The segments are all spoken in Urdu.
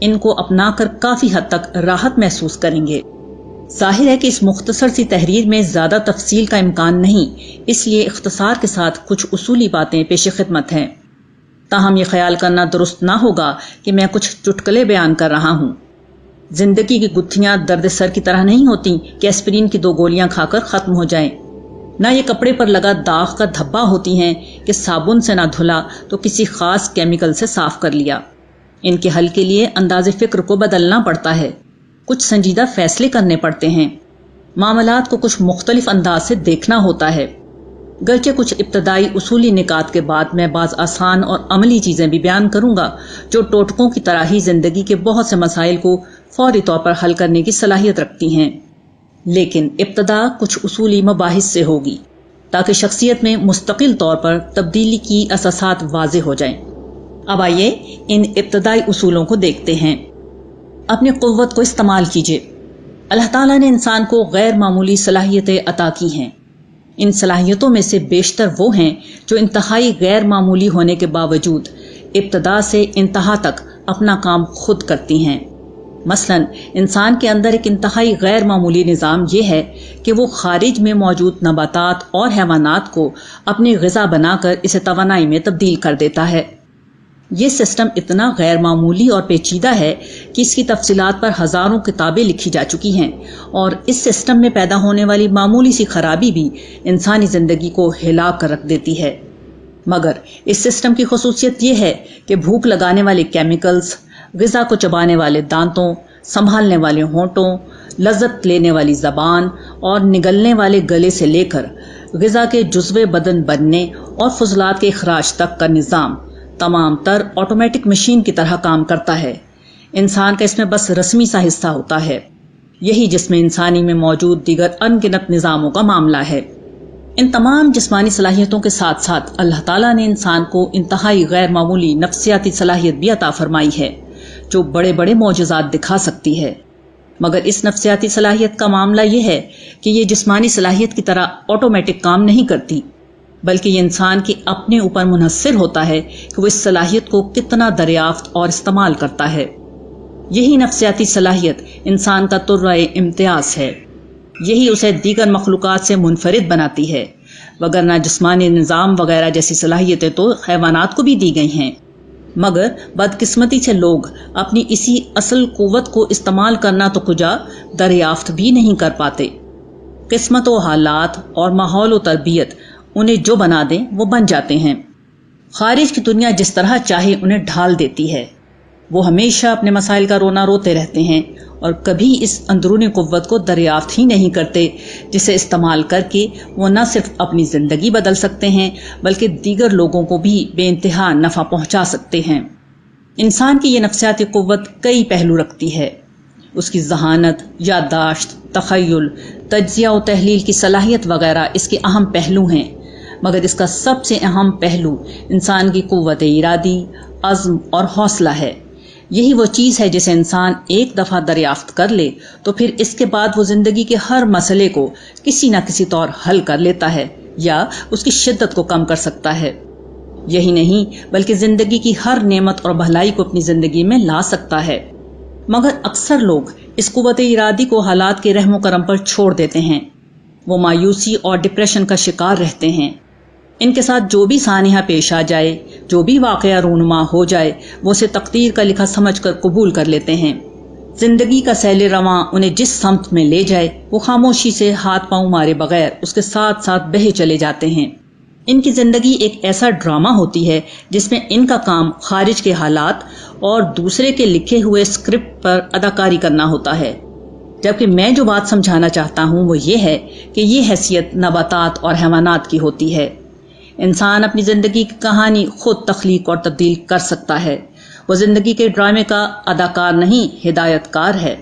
ان کو اپنا کر کافی حد تک راحت محسوس کریں گے۔ ظاہر ہے کہ اس مختصر سی تحریر میں زیادہ تفصیل کا امکان نہیں، اس لیے اختصار کے ساتھ کچھ اصولی باتیں پیش خدمت ہیں۔ تاہم یہ خیال کرنا درست نہ ہوگا کہ میں کچھ چٹکلے بیان کر رہا ہوں۔ زندگی کی گتھیاں درد سر کی طرح نہیں ہوتی کہ ایسپرین کی 2 گولیاں کھا کر ختم ہو جائیں۔ نہ یہ کپڑے پر لگا داغ کا دھبا ہوتی ہیں کہ صابن سے نہ دھلا تو کسی خاص کیمیکل سے صاف کر لیا۔ ان کے حل کے لیے انداز فکر کو بدلنا پڑتا ہے، کچھ سنجیدہ فیصلے کرنے پڑتے ہیں، معاملات کو کچھ مختلف انداز سے دیکھنا ہوتا ہے۔ گرچہ کچھ ابتدائی اصولی نکات کے بعد میں بعض آسان اور عملی چیزیں بھی بیان کروں گا جو ٹوٹکوں کی طرح ہی زندگی کے بہت سے مسائل کو فوری طور پر حل کرنے کی صلاحیت رکھتی ہیں، لیکن ابتدا کچھ اصولی مباحث سے ہوگی تاکہ شخصیت میں مستقل طور پر تبدیلی کی اساسات واضح ہو جائیں۔ اب آئیے ان ابتدائی اصولوں کو دیکھتے ہیں۔ اپنی قوت کو استعمال کیجیے۔ اللہ تعالیٰ نے انسان کو غیر معمولی صلاحیتیں عطا کی ہیں۔ ان صلاحیتوں میں سے بیشتر وہ ہیں جو انتہائی غیر معمولی ہونے کے باوجود ابتدا سے انتہا تک اپنا کام خود کرتی ہیں۔ مثلا انسان کے اندر ایک انتہائی غیر معمولی نظام یہ ہے کہ وہ خارج میں موجود نباتات اور حیوانات کو اپنی غذا بنا کر اسے توانائی میں تبدیل کر دیتا ہے۔ یہ سسٹم اتنا غیر معمولی اور پیچیدہ ہے کہ اس کی تفصیلات پر ہزاروں کتابیں لکھی جا چکی ہیں، اور اس سسٹم میں پیدا ہونے والی معمولی سی خرابی بھی انسانی زندگی کو ہلا کر رکھ دیتی ہے۔ مگر اس سسٹم کی خصوصیت یہ ہے کہ بھوک لگانے والے کیمیکلز، غذا کو چبانے والے دانتوں، سنبھالنے والے ہونٹوں، لذت لینے والی زبان اور نگلنے والے گلے سے لے کر غذا کے جزوے بدن بننے اور فضلات کے اخراج تک کا نظام تمام تر آٹومیٹک مشین کی طرح کام کرتا ہے۔ انسان کا اس میں بس رسمی سا حصہ ہوتا ہے۔ یہی جسم انسانی میں موجود دیگر ان گنت نظاموں کا معاملہ ہے۔ ان تمام جسمانی صلاحیتوں کے ساتھ ساتھ اللہ تعالیٰ نے انسان کو انتہائی غیر معمولی نفسیاتی صلاحیت بھی عطا فرمائی ہے جو بڑے بڑے معجزات دکھا سکتی ہے۔ مگر اس نفسیاتی صلاحیت کا معاملہ یہ ہے کہ یہ جسمانی صلاحیت کی طرح آٹومیٹک کام نہیں کرتی، بلکہ یہ انسان کے اپنے اوپر منحصر ہوتا ہے کہ وہ اس صلاحیت کو کتنا دریافت اور استعمال کرتا ہے۔ یہی نفسیاتی صلاحیت انسان کا ترائے امتیاز ہے، یہی اسے دیگر مخلوقات سے منفرد بناتی ہے، وگرنہ جسمانی نظام وغیرہ جیسی صلاحیتیں تو حیوانات کو بھی دی گئی ہیں، مگر بدقسمتی سے لوگ اپنی اسی اصل قوت کو استعمال کرنا تو کجا دریافت بھی نہیں کر پاتے۔ قسمت و حالات اور ماحول و تربیت انہیں جو بنا دیں وہ بن جاتے ہیں۔ خارج کی دنیا جس طرح چاہے انہیں ڈھال دیتی ہے، وہ ہمیشہ اپنے مسائل کا رونا روتے رہتے ہیں اور کبھی اس اندرونی قوت کو دریافت ہی نہیں کرتے جسے استعمال کر کے وہ نہ صرف اپنی زندگی بدل سکتے ہیں بلکہ دیگر لوگوں کو بھی بے انتہا نفع پہنچا سکتے ہیں۔ انسان کی یہ نفسیاتی قوت کئی پہلو رکھتی ہے۔ اس کی ذہانت، یادداشت، تخیل، تجزیہ و تحلیل کی صلاحیت وغیرہ اس کے اہم پہلو ہیں، مگر اس کا سب سے اہم پہلو انسان کی قوت ارادی، عزم اور حوصلہ ہے۔ یہی وہ چیز ہے جسے انسان ایک دفعہ دریافت کر لے تو پھر اس کے بعد وہ زندگی کے ہر مسئلے کو کسی نہ کسی طور حل کر لیتا ہے یا اس کی شدت کو کم کر سکتا ہے۔ یہی نہیں بلکہ زندگی کی ہر نعمت اور بھلائی کو اپنی زندگی میں لا سکتا ہے۔ مگر اکثر لوگ اس قوت ارادی کو حالات کے رحم و کرم پر چھوڑ دیتے ہیں۔ وہ مایوسی اور ڈپریشن کا شکار رہتے ہیں۔ ان کے ساتھ جو بھی سانحہ پیش آ جائے، جو بھی واقعہ رونما ہو جائے، وہ اسے تقدیر کا لکھا سمجھ کر قبول کر لیتے ہیں۔ زندگی کا سیل رواں انہیں جس سمت میں لے جائے وہ خاموشی سے ہاتھ پاؤں مارے بغیر اس کے ساتھ ساتھ بہے چلے جاتے ہیں۔ ان کی زندگی ایک ایسا ڈرامہ ہوتی ہے جس میں ان کا کام خارج کے حالات اور دوسرے کے لکھے ہوئے اسکرپٹ پر اداکاری کرنا ہوتا ہے، جبکہ میں جو بات سمجھانا چاہتا ہوں وہ یہ ہے کہ یہ حیثیت نباتات اور حیوانات کی ہوتی ہے۔ انسان اپنی زندگی کی کہانی خود تخلیق اور تبدیل کر سکتا ہے۔ وہ زندگی کے ڈرامے کا اداکار نہیں، ہدایت کار ہے۔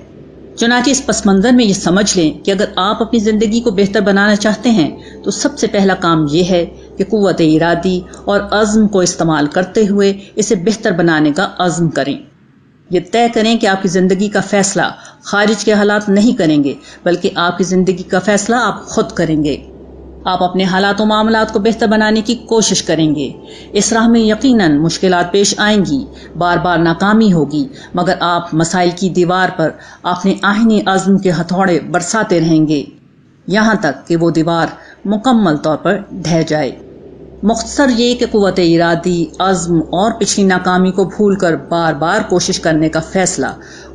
چنانچہ اس پس منظر میں یہ سمجھ لیں کہ اگر آپ اپنی زندگی کو بہتر بنانا چاہتے ہیں تو سب سے پہلا کام یہ ہے کہ قوت ارادی اور عزم کو استعمال کرتے ہوئے اسے بہتر بنانے کا عزم کریں۔ یہ طے کریں کہ آپ کی زندگی کا فیصلہ خارج کے حالات نہیں کریں گے، بلکہ آپ کی زندگی کا فیصلہ آپ خود کریں گے۔ آپ اپنے حالات و معاملات کو بہتر بنانے کی کوشش کریں گے۔ اس راہ میں یقیناً مشکلات پیش آئیں گی، بار بار ناکامی ہوگی، مگر آپ مسائل کی دیوار پر اپنے آہنی عزم کے ہتھوڑے برساتے رہیں گے یہاں تک کہ وہ دیوار مکمل طور پر ڈھہ جائے۔ مختصر یہ کہ قوت ارادی، عزم اور پچھلی ناکامی کو بھول کر بار بار کوشش کرنے کا فیصلہ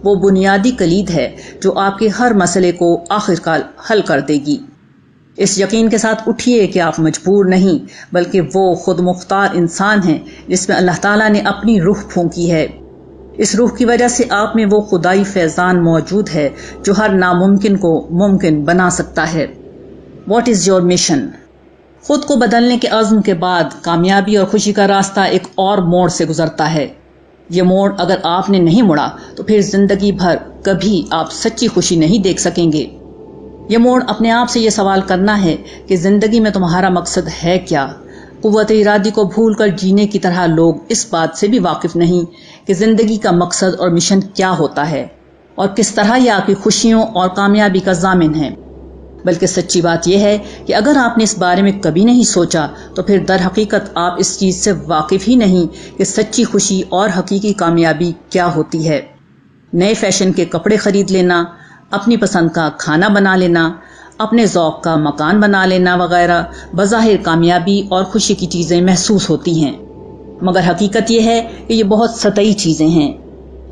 وہ بنیادی کلید ہے جو آپ کے ہر مسئلے کو آخرکار حل کر دے گی۔ اس یقین کے ساتھ اٹھیے کہ آپ مجبور نہیں بلکہ وہ خود مختار انسان ہیں جس میں اللہ تعالیٰ نے اپنی روح پھونکی ہے۔ اس روح کی وجہ سے آپ میں وہ خدائی فیضان موجود ہے جو ہر ناممکن کو ممکن بنا سکتا ہے۔ What is your mission? خود کو بدلنے کے عزم کے بعد کامیابی اور خوشی کا راستہ ایک اور موڑ سے گزرتا ہے۔ یہ موڑ اگر آپ نے نہیں مڑا تو پھر زندگی بھر کبھی آپ سچی خوشی نہیں دیکھ سکیں گے۔ یہ موڑ اپنے آپ سے یہ سوال کرنا ہے کہ زندگی میں تمہارا مقصد ہے کیا؟ قوت ارادی کو بھول کر جینے کی طرح لوگ اس بات سے بھی واقف نہیں کہ زندگی کا مقصد اور مشن کیا ہوتا ہے اور کس طرح یہ آپ کی خوشیوں اور کامیابی کا ضامن ہے۔ بلکہ سچی بات یہ ہے کہ اگر آپ نے اس بارے میں کبھی نہیں سوچا تو پھر در حقیقت آپ اس چیز سے واقف ہی نہیں کہ سچی خوشی اور حقیقی کامیابی کیا ہوتی ہے۔ نئے فیشن کے کپڑے خرید لینا، اپنی پسند کا کھانا بنا لینا، اپنے ذوق کا مکان بنا لینا وغیرہ بظاہر کامیابی اور خوشی کی چیزیں محسوس ہوتی ہیں، مگر حقیقت یہ ہے کہ یہ بہت سطحی چیزیں ہیں۔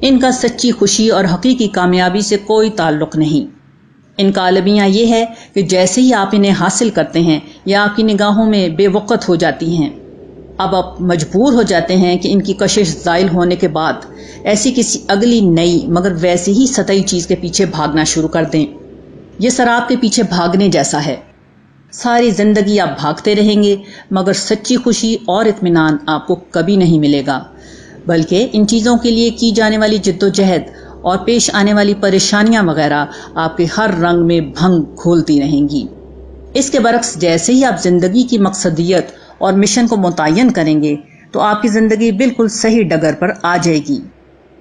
ان کا سچی خوشی اور حقیقی کامیابی سے کوئی تعلق نہیں۔ ان کا المیہ یہ ہے کہ جیسے ہی آپ انہیں حاصل کرتے ہیں یہ آپ کی نگاہوں میں بے وقت ہو جاتی ہیں۔ اب آپ مجبور ہو جاتے ہیں کہ ان کی کشش زائل ہونے کے بعد ایسی کسی اگلی نئی مگر ویسی ہی سطحی چیز کے پیچھے بھاگنا شروع کر دیں۔ یہ سراب کے پیچھے بھاگنے جیسا ہے۔ ساری زندگی آپ بھاگتے رہیں گے مگر سچی خوشی اور اطمینان آپ کو کبھی نہیں ملے گا، بلکہ ان چیزوں کے لیے کی جانے والی جد و جہد اور پیش آنے والی پریشانیاں وغیرہ آپ کے ہر رنگ میں بھنگ گھولتی رہیں گی۔ اس کے برعکس جیسے ہی آپ زندگی کی مقصدیت اور مشن کو متعین کریں گے تو آپ کی زندگی بالکل صحیح ڈگر پر آ جائے گی۔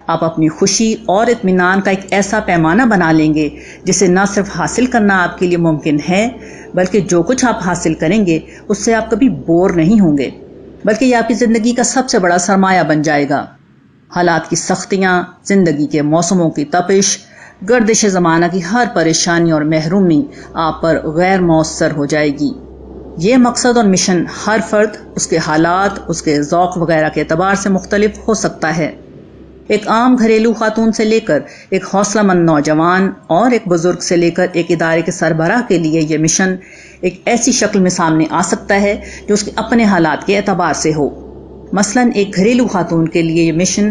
آپ اپنی خوشی اور اطمینان کا ایک ایسا پیمانہ بنا لیں گے جسے نہ صرف حاصل کرنا آپ کے لیے ممکن ہے بلکہ جو کچھ آپ حاصل کریں گے اس سے آپ کبھی بور نہیں ہوں گے، بلکہ یہ آپ کی زندگی کا سب سے بڑا سرمایہ بن جائے گا۔ حالات کی سختیاں، زندگی کے موسموں کی تپش، گردش زمانہ کی ہر پریشانی اور محرومی آپ پر غیر مؤثر ہو جائے گی۔ یہ مقصد اور مشن ہر فرد اس کے حالات، اس کے ذوق وغیرہ کے اعتبار سے مختلف ہو سکتا ہے۔ ایک عام گھریلو خاتون سے لے کر ایک حوصلہ مند نوجوان اور ایک بزرگ سے لے کر ایک ادارے کے سربراہ کے لیے یہ مشن ایک ایسی شکل میں سامنے آ سکتا ہے جو اس کے اپنے حالات کے اعتبار سے ہو۔ مثلاً ایک گھریلو خاتون کے لیے یہ مشن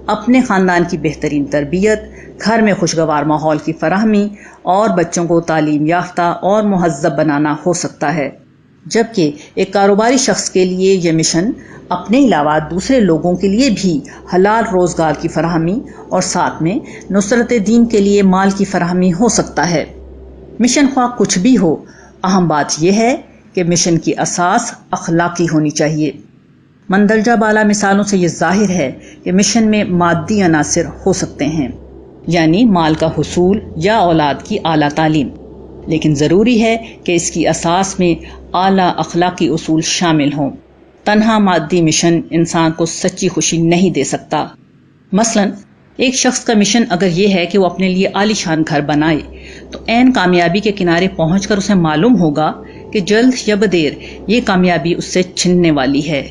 اپنے خاندان کی بہترین تربیت، گھر میں خوشگوار ماحول کی فراہمی اور بچوں کو تعلیم یافتہ اور مہذب بنانا ہو سکتا ہے، جبکہ ایک کاروباری شخص کے لیے یہ مشن اپنے علاوہ دوسرے لوگوں کے لیے بھی حلال روزگار کی فراہمی اور ساتھ میں نصرت دین کے لیے مال کی فراہمی ہو سکتا ہے۔ مشن خواہ کچھ بھی ہو، اہم بات یہ ہے کہ مشن کی اساس اخلاقی ہونی چاہیے۔ مندرجہ بالا مثالوں سے یہ ظاہر ہے کہ مشن میں مادی عناصر ہو سکتے ہیں، یعنی مال کا حصول یا اولاد کی اعلیٰ تعلیم، لیکن ضروری ہے کہ اس کی اساس میں اعلیٰ اخلاقی اصول شامل ہوں۔ تنہا مادی مشن انسان کو سچی خوشی نہیں دے سکتا۔ مثلاً ایک شخص کا مشن اگر یہ ہے کہ وہ اپنے لیے عالی شان گھر بنائے تو عین کامیابی کے کنارے پہنچ کر اسے معلوم ہوگا کہ جلد یا بدیر یہ کامیابی اس سے چھننے والی ہے،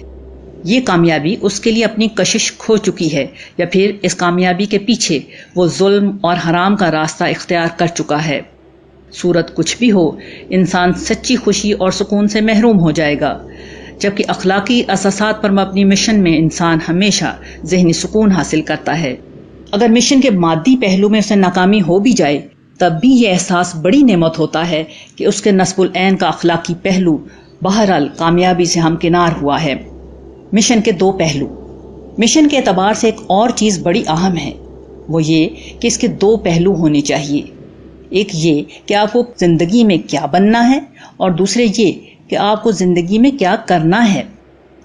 یہ کامیابی اس کے لیے اپنی کشش کھو چکی ہے، یا پھر اس کامیابی کے پیچھے وہ ظلم اور حرام کا راستہ اختیار کر چکا ہے۔ صورت کچھ بھی ہو، انسان سچی خوشی اور سکون سے محروم ہو جائے گا، جبکہ اخلاقی اساسات پر مبنی مشن میں انسان ہمیشہ ذہنی سکون حاصل کرتا ہے۔ اگر مشن کے مادی پہلو میں اسے ناکامی ہو بھی جائے تب بھی یہ احساس بڑی نعمت ہوتا ہے کہ اس کے نصب العین کا اخلاقی پہلو بہرحال کامیابی سے ہمکنار ہوا ہے۔ مشن کے دو پہلو۔ مشن کے اعتبار سے ایک اور چیز بڑی اہم ہے، وہ یہ کہ اس کے دو پہلو ہونے چاہیے۔ ایک یہ کہ آپ کو زندگی میں کیا بننا ہے، اور دوسرے یہ کہ آپ کو زندگی میں کیا کرنا ہے۔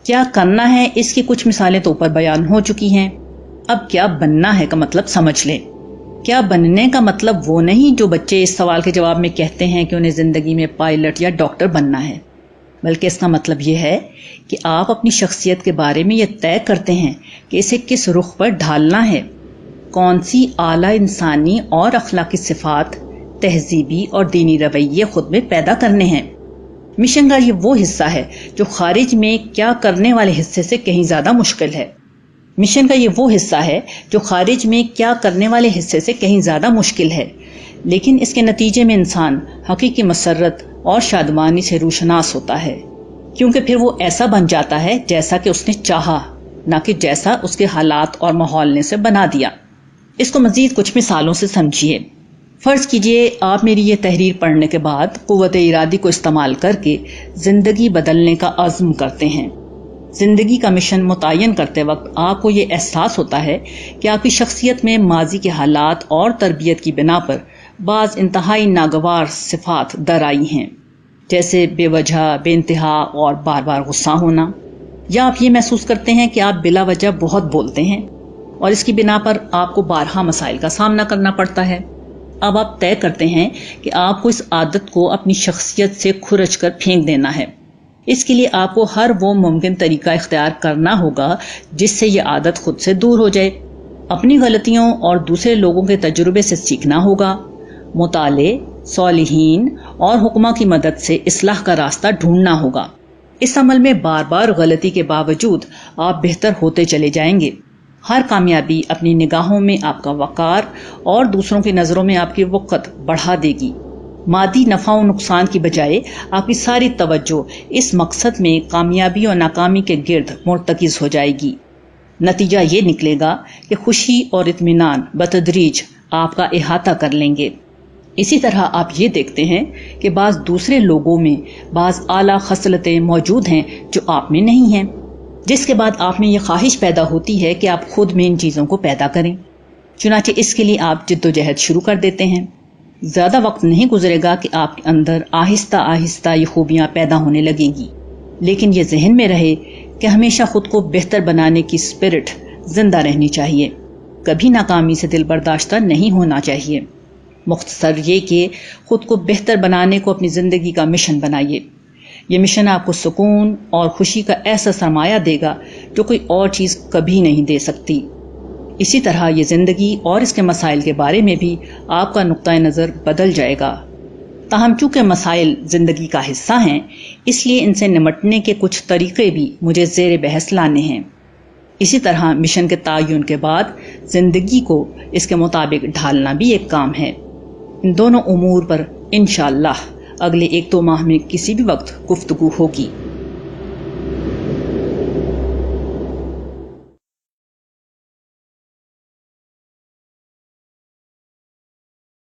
کیا کرنا ہے اس کی کچھ مثالیں تو اوپر بیان ہو چکی ہیں، اب کیا بننا ہے کا مطلب سمجھ لیں۔ کیا بننے کا مطلب وہ نہیں جو بچے اس سوال کے جواب میں کہتے ہیں کہ انہیں زندگی میں پائلٹ یا ڈاکٹر بننا ہے۔ بلکہ اس کا مطلب یہ ہے کہ آپ اپنی شخصیت کے بارے میں یہ طے کرتے ہیں کہ اسے کس رخ پر ڈھالنا ہے، کون سی اعلیٰ انسانی اور اخلاقی صفات، تہذیبی اور دینی رویے خود میں پیدا کرنے ہیں۔ مشن کا یہ وہ حصہ ہے جو خارج میں کیا کرنے والے حصے سے کہیں زیادہ مشکل ہے۔ مشن کا یہ وہ حصہ ہے جو خارج میں کیا کرنے والے حصے سے کہیں زیادہ مشکل ہے، لیکن اس کے نتیجے میں انسان حقیقی مسرت اور شادمانی سے روشناس ہوتا ہے، کیونکہ پھر وہ ایسا بن جاتا ہے جیسا کہ اس نے چاہا، نہ کہ جیسا اس کے حالات اور ماحول نے سے بنا دیا۔ اس کو مزید کچھ مثالوں سے سمجھیے۔ فرض کیجئے آپ میری یہ تحریر پڑھنے کے بعد قوت ارادی کو استعمال کر کے زندگی بدلنے کا عزم کرتے ہیں۔ زندگی کا مشن متعین کرتے وقت آپ کو یہ احساس ہوتا ہے کہ آپ کی شخصیت میں ماضی کے حالات اور تربیت کی بنا پر بعض انتہائی ناگوار صفات در آئی ہیں، جیسے بے وجہ، بے انتہا اور بار بار غصہ ہونا، یا آپ یہ محسوس کرتے ہیں کہ آپ بلا وجہ بہت بولتے ہیں اور اس کی بنا پر آپ کو بارہا مسائل کا سامنا کرنا پڑتا ہے۔ اب آپ طے کرتے ہیں کہ آپ کو اس عادت کو اپنی شخصیت سے کھرچ کر پھینک دینا ہے۔ اس کے لیے آپ کو ہر وہ ممکن طریقہ اختیار کرنا ہوگا جس سے یہ عادت خود سے دور ہو جائے۔ اپنی غلطیوں اور دوسرے لوگوں کے تجربے سے سیکھنا ہوگا، مطالعے، صالحین اور حکماء کی مدد سے اصلاح کا راستہ ڈھونڈنا ہوگا۔ اس عمل میں بار بار غلطی کے باوجود آپ بہتر ہوتے چلے جائیں گے۔ ہر کامیابی اپنی نگاہوں میں آپ کا وقار اور دوسروں کی نظروں میں آپ کی وقت بڑھا دے گی۔ مادی نفع و نقصان کی بجائے آپ کی ساری توجہ اس مقصد میں کامیابی اور ناکامی کے گرد مرتکز ہو جائے گی۔ نتیجہ یہ نکلے گا کہ خوشی اور اطمینان بتدریج آپ کا احاطہ کر لیں گے۔ اسی طرح آپ یہ دیکھتے ہیں کہ بعض دوسرے لوگوں میں بعض اعلیٰ خصلتیں موجود ہیں جو آپ میں نہیں ہیں، جس کے بعد آپ میں یہ خواہش پیدا ہوتی ہے کہ آپ خود میں ان چیزوں کو پیدا کریں۔ چنانچہ اس کے لیے آپ جد و جہد شروع کر دیتے ہیں۔ زیادہ وقت نہیں گزرے گا کہ آپ کے اندر آہستہ آہستہ یہ خوبیاں پیدا ہونے لگیں گی، لیکن یہ ذہن میں رہے کہ ہمیشہ خود کو بہتر بنانے کی اسپرٹ زندہ رہنی چاہیے، کبھی ناکامی سے دل برداشتہ نہیں ہونا چاہیے۔ مختصر یہ کہ خود کو بہتر بنانے کو اپنی زندگی کا مشن بنائیے۔ یہ مشن آپ کو سکون اور خوشی کا ایسا سرمایہ دے گا جو کوئی اور چیز کبھی نہیں دے سکتی۔ اسی طرح یہ زندگی اور اس کے مسائل کے بارے میں بھی آپ کا نقطہ نظر بدل جائے گا۔ تاہم چونکہ مسائل زندگی کا حصہ ہیں، اس لیے ان سے نمٹنے کے کچھ طریقے بھی مجھے زیر بحث لانے ہیں۔ اسی طرح مشن کے تعین کے بعد زندگی کو اس کے مطابق ڈھالنا بھی ایک کام ہے۔ ان دونوں امور پر انشاءاللہ اگلے 1-2 ماہ میں کسی بھی وقت گفتگو ہوگی۔